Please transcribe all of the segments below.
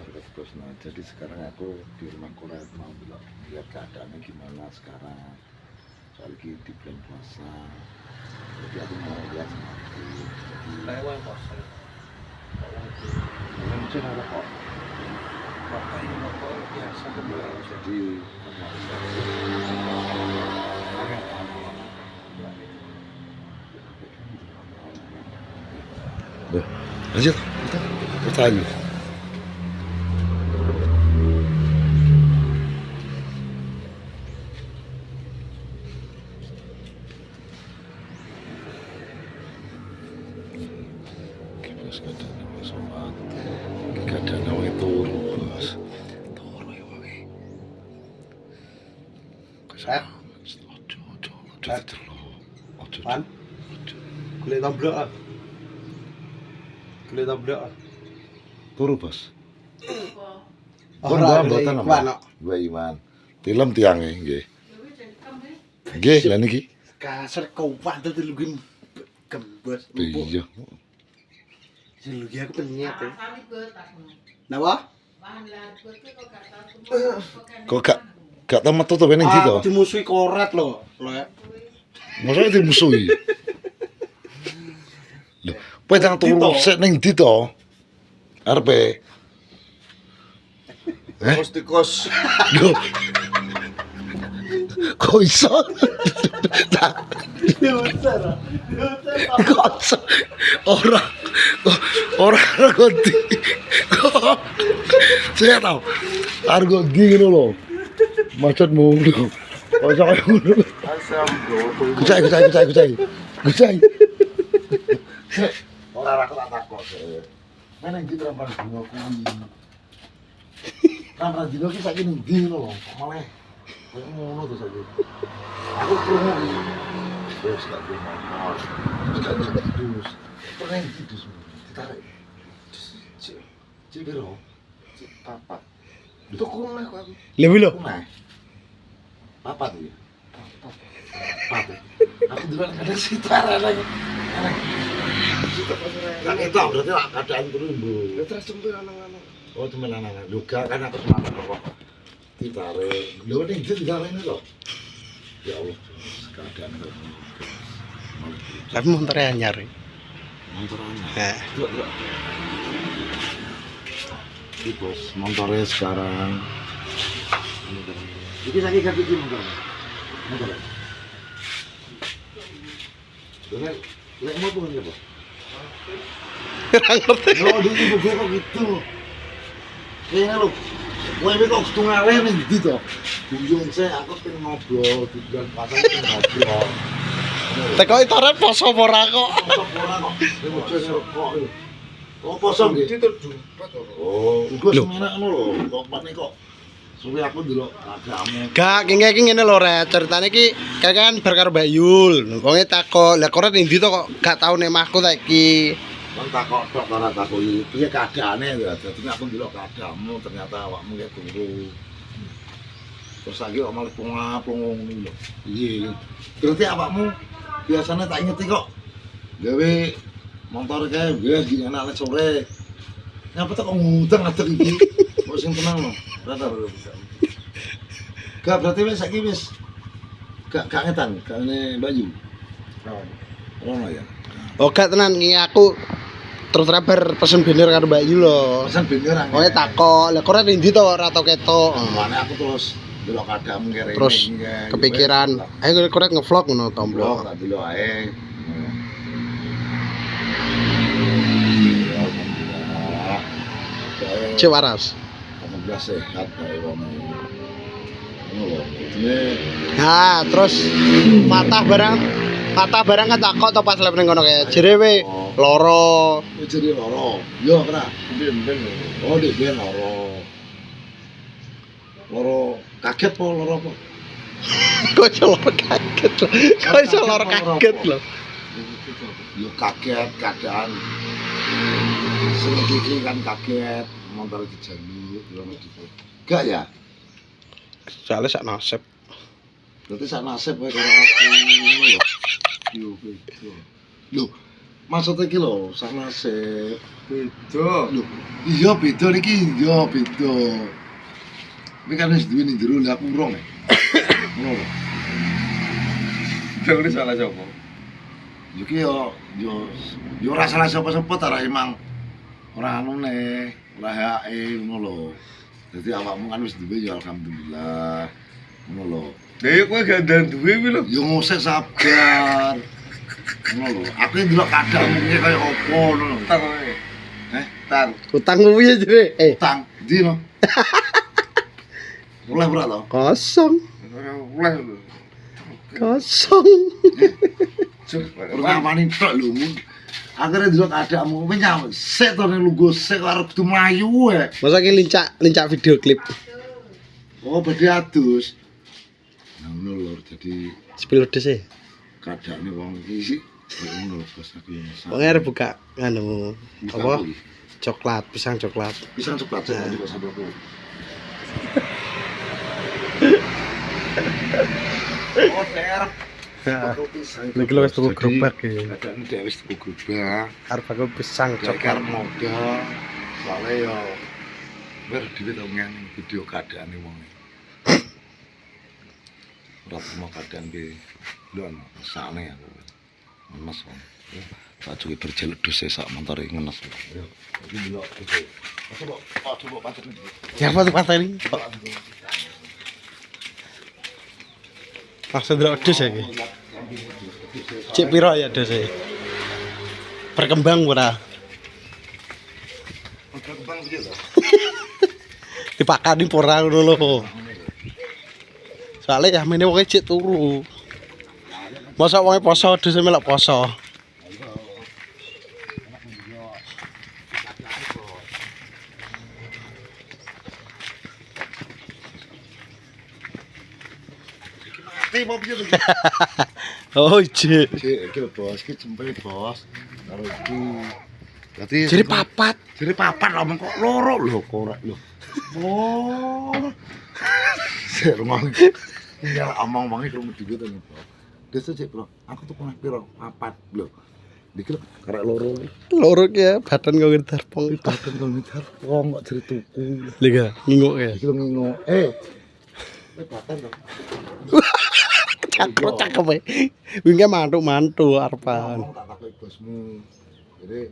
terus terus. Nah jadi sekarang aku di rumah Korea mau lihat keadaannya gimana sekarang, soal di bulan puasa, jadi aku mau lihat sama aku. Kayak uang kosong. Mungkin ada kok. Makanya rokok biasa kebulan. Jadi lanjut kita lagi. Kadang awake turu, Bos. Turu ya wae. Ojo. Pan? Kulit tablak. Kulit tablak. Turu, Bos. Ora mboten apa. Dua Iwan. Film tiange nggih. Nggih, lha niki. Kasar kuat tuh lukin gembes. Iya. Sing lugi aku penyet. Napa? Kok gak tau metu to ning ndi to? Dimusuhi koret lho. Mosok dimusuhi. Lho, kowe tang turu sik ning ndi to? Arepe. Kos di kos. Lho. Kok iso? Kok iso? Ora ngerti. Saya tahu. Argo di ngono lho. Macet mulu. Kok iso kaya ngono? Asam bro. Gucai. Ora ra tak takok. Meneng iki rampan dino kuwi. Rampan dino ki saiki ning ndi ngono lho. Kok malah kok ngono to saiki. Aku krungu iki. Wes gak ngomong. Terus. Pernah gitu ditarik. Cik biro. Cik papat. Itu kunah kok aku. Lebih lho. Kunah. Papat ya. Papat. Aku dulu ada sitara lagi. Kan itu berarti keadaan terus, Bu. Ya terus cembur anak-anak. Oh, temen anak-anak. Juga kan aku semangat kok. Ditarik. Lho ning ndi ditarik ini lho. Ya Allah, keadaan terus. Tapi motornya anyar. Motornya. Heeh. Duk. Ini bos, motornya sekarang. Ini lagi ganti di motornya. Lek mau tuh ya, Bos. Ora ngerti. Yo, di ibu gue kok gitu. Kayaknya lo, gue ini kok setengah nih gitu. Bujung saya, aku pengen ngobrol, di bulan pasang pengen ngobrol. Teko itore poso ora kok. Kosong orang kok, ini mau cuy ngerokok. Kok kosong gitu? Itu jumpat ora. Oh, gue semenak lo, kok mana kok. Soalnya aku dulu agakmu. Gak, iki ngene lho, Ret. Ceritane iki kan bar karo Mbak Yul. Wonge takok, "Lah koret ndi to kok gak tau nek mahku ta iki?" Kan takok tok ora takok piye keadaane ya. Dadi aku ndelok keadaanmu ternyata awakmu ya turu. Terus lagi kok malah plong-plong ngono lho. Iya. Berarti awakmu biasanya tak ingeti kok. Gawe motor kae wis gini anak sore. Ngapa kok ngutang ngadeg iki? Kok sing tenang lho. Rata. Gak berarti wis saiki wis gak ngetan, gak ngene Bayu. Rono ya. Oh, gak tenan iki aku terus bar pesen bener karo Mbak Yul lho. Pesan bener angel. Wonge takok, "Lah koret ndi to ora tau ketok?" Mana aku terus delok keadaanmu kere Terus kepikiran, ayo koret ngevlog ngono to, blok Bro. tak delok ae. Cek waras. Alhamdulillah sehat bae wong. Ngono lho. Ini Nah, terus patah barang kan takok to pas lep ning kono kae. Jere we loro. jadi loro. Yo kena. Ben. Oh, dik ben loro. Loro kaget po loro apa? Kok iso loro kaget lho. Kok iso loro kaget lho. Yo kaget keadaan. Sing iki kan kaget motor dijaluk yo gitu. Gak ya? Soalnya sak nasib. Berarti sak nasib wae karo aku ngono lho. Yo gitu. Lho, maksudnya iki lho, sana se Beda. lho. Iya beda niki, iya beda. Ini kan wis duwe ning jero lha aku urung. Ngono lho. Jauh salah sapa? Yo ki yo ora salah sapa-sapa ta ra emang ora anune, ora hae ngono lho. Dadi awakmu kan wis duwe ya alhamdulillah. Ngono lho. Lah ya kowe gak ndan duwe kuwi lho. Yo ngosek sabar. Ngono lho. Aku iki ndelok kadangmu iki kaya opo ngono lho. Tang kowe. Tang. Utang piye jere? Tang ndi no? Oleh ora to? Kosong. Ora oleh lho. Kosong. Cuk, Ora ngawani tok lho. Akhire ndelok kadangmu kowe nyawet sik to ning lungguh sik arep kudu mlayu e. Masa ki lincak video klip. Oh, badhe adus. Nah, ngono lho jadi Sepil des e. kadane wong iki sih ngono bos aku yo masak. Wong arep buka anu apa? Apa? Coklat, pisang coklat. Pisang coklat sih Nah. juga sabelku. Oh, der. Aku pisang. Lagi lo wis tuku gerobak Jadi, iki. kadang dia wis tuku gerobak. Arep aku pisang Coklat coklat. modal. Soale yo ber dhewe to ngene video keadaane wong. Ora mau keadaan ki lho sakne aku. Mas wong. Tak cukup berjelek dosa sak motor iki ngenes. Yo, iki delok iki. Coba pancet iki. Siapa tuh partai ini? Maksud delok dus ya ki. Cek piro ya dus e? Berkembang ora? Berkembang piye to? Dipakani ora ngono lho. Soale ya mene wong cek turu. Masa wong poso dus melok poso. Mati mau piye to? Oh, cek. Iki lho bos, iki jempe bos. Karo iki. Dadi Jadi papat. Jadi papat lho kok loro lho korek lho. Oh. Sik rumah. Ya omong-omong iki rumah dhewe to nih, Bro. Desa cek, Bro. Aku tuh pernah piro? Papat lho. Iki lho karek loro. Loro ki ya badan kok ndarpong. Badan kok ngitar wong kok jere tuku. Liga nginguk ya. Iki lho ngono. Badan to. Cakep e. Wingi mantuk-mantuk arepan. Ngomong tak takoki bosmu. Jadi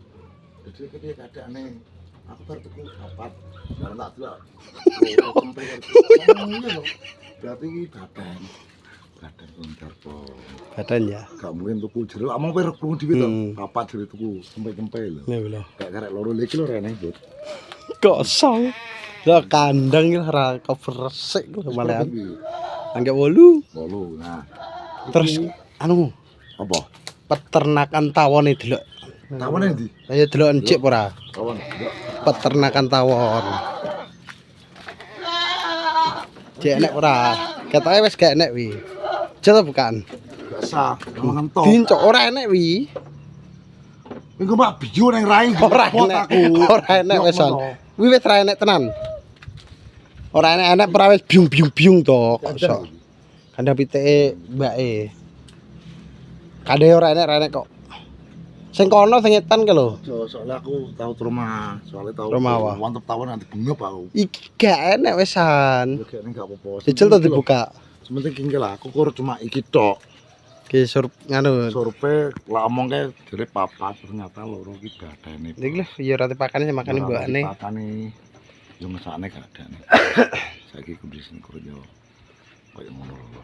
kepiye keadaane? Aku bar tuku papat. Bar tak delok. Oh, kempel. Ngono lho. Berarti iki badan. Badan kontar po. Badan ya. Gak mungkin tuku jero. Among kowe krungu dhewe to. Hmm. Papat jero tuku kempe-kempe lho. Nih lho. Gak karek loro lho iki lho rene, Bud. Kosong. Lah kandang iki ora keberesik lho malahan. Iki. Angge 8. Bolu. Nah, Terus anu apa? peternakan tawon delok. Tawane ndi? Ayo delok encik ora? Tawon. Peternakan tawon. Cek enek ora? Ketoke wis gak enek wi. Coba bukan. Gak sah. Mangan to. Dincok ora enek wi. Engko mak biyo nang rai. Ora Pot enek. aku. Ora enek Yo, wisan. ngono. Wi wis ra enek tenan. Ora enek ora wis biung-biung to kok iso. Kandang pitike mbake. Kandhe ora enek kok. Sing kono sing etan ke lho. Soalnya aku tahu rumah, soalnya tahu Rumah apa? mantep tawon nanti bengep aku. Iki gak enek wisan. Ya kayaknya gak apa-apa. Cicil to dibuka. Sementing kingkel aku kur cuma iki tok. Ki surup nganu. Surpe lah omong kae jare papat ternyata loro iki badane. Iki lho ya ora dipakani sing makani mbakne. Pakane yo mesakne gak adane. Saiki kondisine kur yo koyo ngono lho.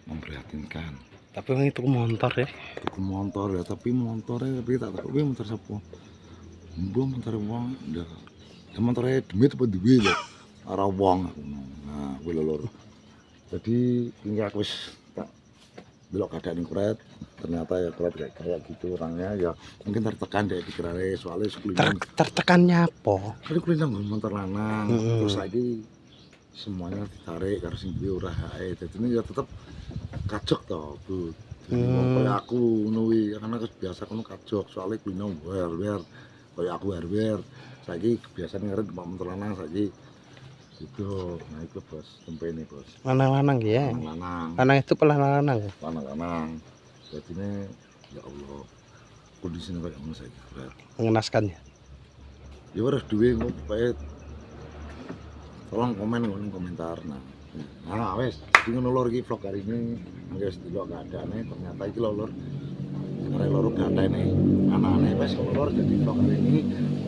Memprihatinkan. Tapi wong itu motor ya. Tuku motor ya, tapi motornya tapi tak tahu motor siapa. Mbok motor wong ndak. Ya motornya demit apa duwe lho. Ora wong aku. Nah, kuwi lho lur. Jadi ini aku wis tak delok keadaan kuret. Ternyata ya kuret kayak gitu orangnya ya mungkin tertekan deh pikirane soalnya sekelilingnya. Tertekannya apa? Kali kulino motor lanang. Hmm. Terus lagi semuanya ditarik karo sing duwe ora hae. Dadine ya tetep kacok to, Bu. Kayak aku ngono kuwi, karena biasa kono kacok, soalnya kulino wer-wer. Kayak aku wer-wer. Saiki kebiasaan ngarep motor lanang saiki. Gitu. Nah, itu Bos, tempene, Bos. Lanang-lanang ya. Lanang. Lanang itu pelan lanang ya. Lanang-lanang. Jadinya ya Allah. kondisinya kayak ngono saiki berat. Mengenaskan ya. Ya harus duwe engko pokoke tolong komen ngono komentar nah wes jadi ngono lur iki vlog hari ini angge wis delok keadaane ternyata iki lur arek loro gantene anakane wes ngono lur jadi vlog hari ini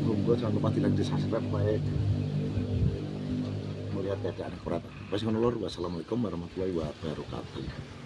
monggo jangan lupa di like di subscribe supaya melihat keadaan berat wes ngono lur wassalamualaikum warahmatullahi wabarakatuh.